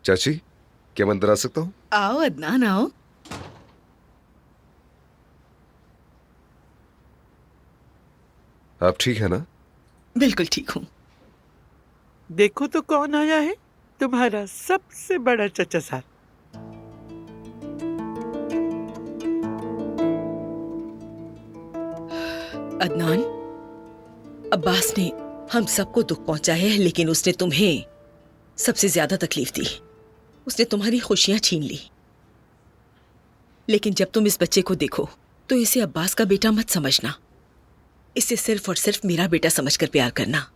चाची, क्या मैं अंदर आ सकता हूँ? आओ अदनान आओ। आप ठीक है ना? बिल्कुल ठीक हूँ। देखो तो कौन आया है, तुम्हारा सबसे बड़ा चचा साहब। अदनान, अब्बास ने हम सबको दुख पहुंचाया है, लेकिन उसने तुम्हें सबसे ज्यादा तकलीफ दी। उसने तुम्हारी खुशियां छीन ली। लेकिन जब तुम इस बच्चे को देखो तो इसे अब्बास का बेटा मत समझना। इसे सिर्फ और सिर्फ मेरा बेटा समझकर प्यार करना।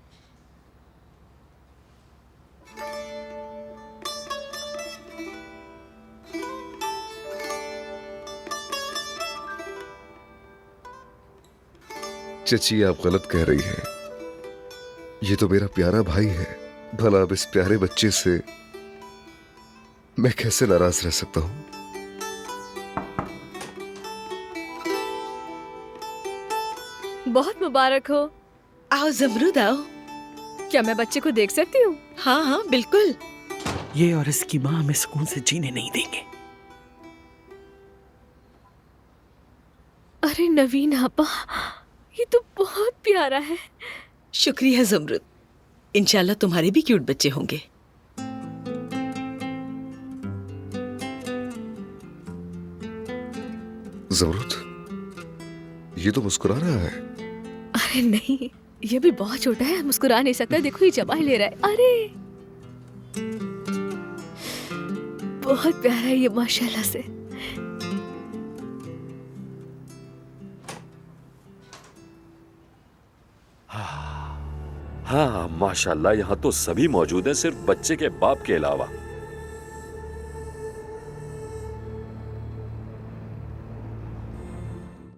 चची, आप गलत कह रही हैं। ये तो मेरा प्यारा भाई है। भला अब इस प्यारे बच्चे से मैं कैसे नाराज रह सकता हूँ? बहुत मुबारक हो। आओ जमरूद आओ। क्या मैं बच्चे को देख सकती हूँ? हाँ हाँ बिल्कुल। ये और इसकी माँ हमें सुकून से जीने नहीं देंगे। अरे नवीन आपा, ये तो बहुत प्यारा है। शुक्रिया जमरूद। इंशाल्लाह तुम्हारे भी क्यूट बच्चे होंगे। जमरूद, ये तो मुस्कुरा रहा है। अरे नहीं, ये भी बहुत छोटा है, मुस्कुरा नहीं सकता। देखो ये चबा ही ले रहा है। अरे बहुत प्यारा है ये माशाल्लाह से। हाँ माशाल्लाह, यहाँ तो सभी मौजूद हैं, सिर्फ बच्चे के बाप के अलावा।